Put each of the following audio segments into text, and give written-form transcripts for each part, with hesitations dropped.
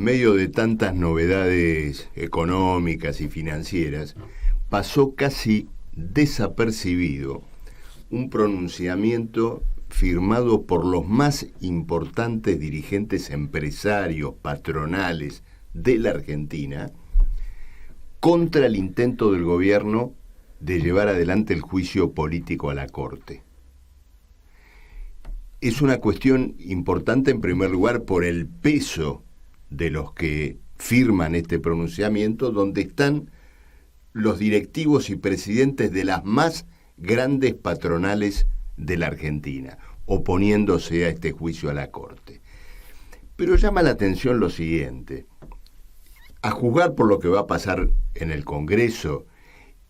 medio de tantas novedades económicas y financieras, pasó casi desapercibido un pronunciamiento firmado por los más importantes dirigentes empresarios, patronales de la Argentina, contra el intento del gobierno de llevar adelante el juicio político a la Corte. Es una cuestión importante en primer lugar por el peso de los que firman este pronunciamiento, donde están los directivos y presidentes de las más grandes patronales de la Argentina, oponiéndose a este juicio a la Corte. Pero llama la atención lo siguiente: a juzgar por lo que va a pasar en el Congreso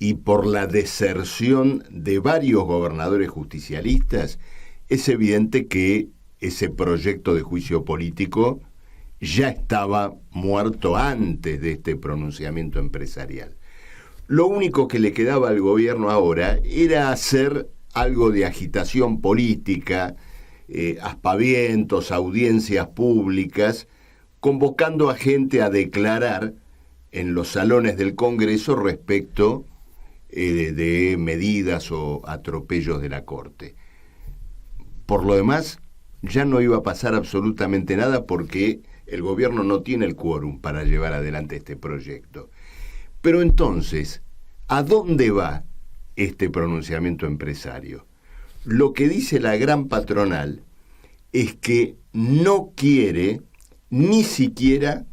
y por la deserción de varios gobernadores justicialistas, es evidente que ese proyecto de juicio político ya estaba muerto antes de este pronunciamiento empresarial. Lo único que le quedaba al gobierno ahora era hacer algo de agitación política, aspavientos, audiencias públicas, convocando a gente a declarar en los salones del Congreso respecto de medidas o atropellos de la Corte. Por lo demás, ya no iba a pasar absolutamente nada porque el gobierno no tiene el quórum para llevar adelante este proyecto. Pero entonces, ¿a dónde va este pronunciamiento empresario? Lo que dice la gran patronal es que no quiere ni siquiera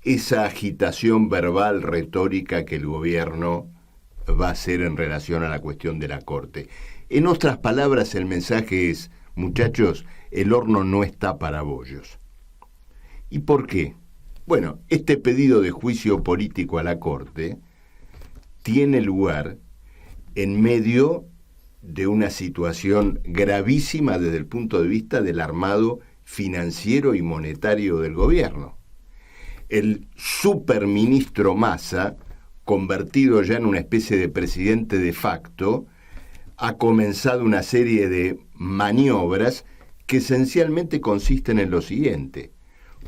esa agitación verbal, retórica que el gobierno va a hacer en relación a la cuestión de la Corte. En otras palabras, el mensaje es: muchachos, el horno no está para bollos. ¿Y por qué? Bueno, este pedido de juicio político a la Corte tiene lugar en medio de una situación gravísima desde el punto de vista del armado financiero y monetario del gobierno. El superministro Massa, convertido ya en una especie de presidente de facto, ha comenzado una serie de maniobras que esencialmente consisten en lo siguiente: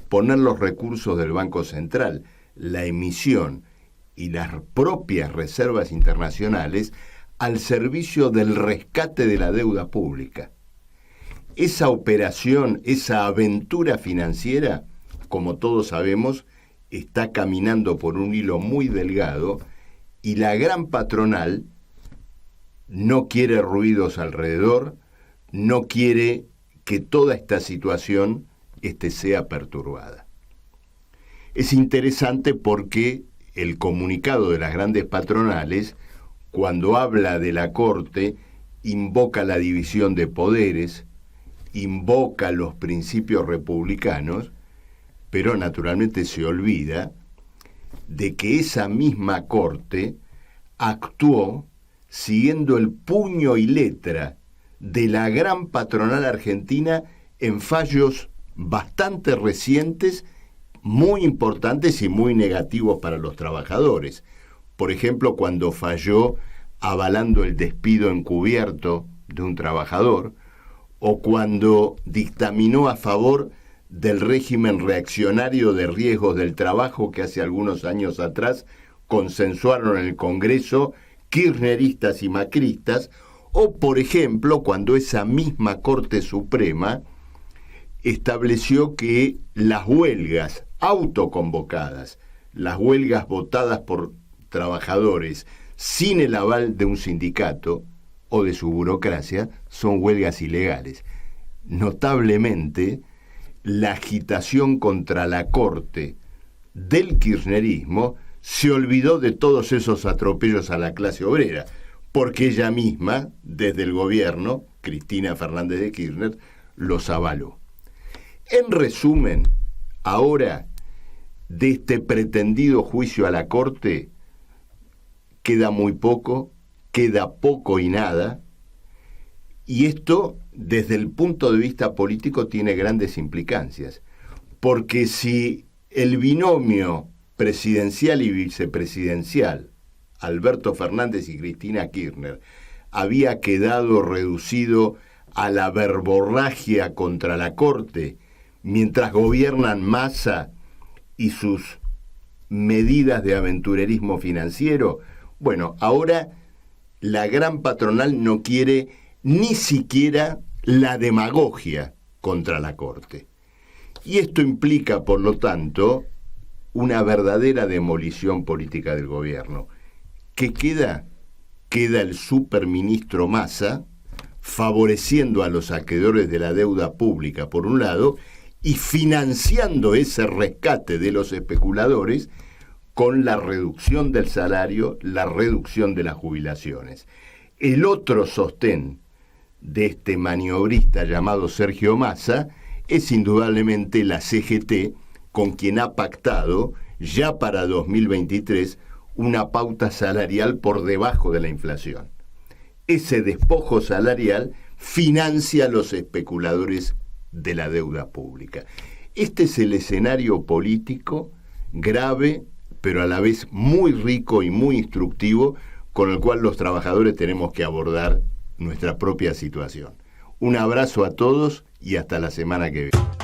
poner los recursos del Banco Central, la emisión y las propias reservas internacionales al servicio del rescate de la deuda pública. Esa operación, esa aventura financiera, como todos sabemos, está caminando por un hilo muy delgado y la gran patronal no quiere ruidos alrededor, no quiere que toda esta situación sea perturbada. Es interesante porque el comunicado de las grandes patronales, cuando habla de la Corte, invoca la división de poderes, invoca los principios republicanos, pero naturalmente se olvida de que esa misma Corte actuó siguiendo el puño y letra de la gran patronal argentina en fallos bastante recientes, muy importantes y muy negativos para los trabajadores. Por ejemplo, cuando falló avalando el despido encubierto de un trabajador, o cuando dictaminó a favor del régimen reaccionario de riesgos del trabajo que hace algunos años atrás consensuaron en el Congreso kirchneristas y macristas, o por ejemplo cuando esa misma Corte Suprema estableció que las huelgas autoconvocadas, las huelgas votadas por trabajadores sin el aval de un sindicato o de su burocracia, son huelgas ilegales. Notablemente, la agitación contra la Corte del kirchnerismo se olvidó de todos esos atropellos a la clase obrera, porque ella misma, desde el gobierno, Cristina Fernández de Kirchner, los avaló. En resumen, ahora, de este pretendido juicio a la Corte, queda muy poco, queda poco y nada, y esto, desde el punto de vista político, tiene grandes implicancias, porque si el binomio presidencial y vicepresidencial, Alberto Fernández y Cristina Kirchner, había quedado reducido a la verborragia contra la Corte, mientras gobiernan Massa y sus medidas de aventurerismo financiero, bueno, ahora la gran patronal no quiere ni siquiera la demagogia contra la Corte. Y esto implica, por lo tanto, una verdadera demolición política del gobierno. ¿Qué queda? Queda el superministro Massa favoreciendo a los acreedores de la deuda pública, por un lado, y financiando ese rescate de los especuladores con la reducción del salario, la reducción de las jubilaciones. El otro sostén de este maniobrista llamado Sergio Massa es indudablemente la CGT, con quien ha pactado ya para 2023 una pauta salarial por debajo de la inflación. Ese despojo salarial financia a los especuladores de la deuda pública. Este es el escenario político grave, pero a la vez muy rico y muy instructivo, con el cual los trabajadores tenemos que abordar nuestra propia situación. Un abrazo a todos y hasta la semana que viene.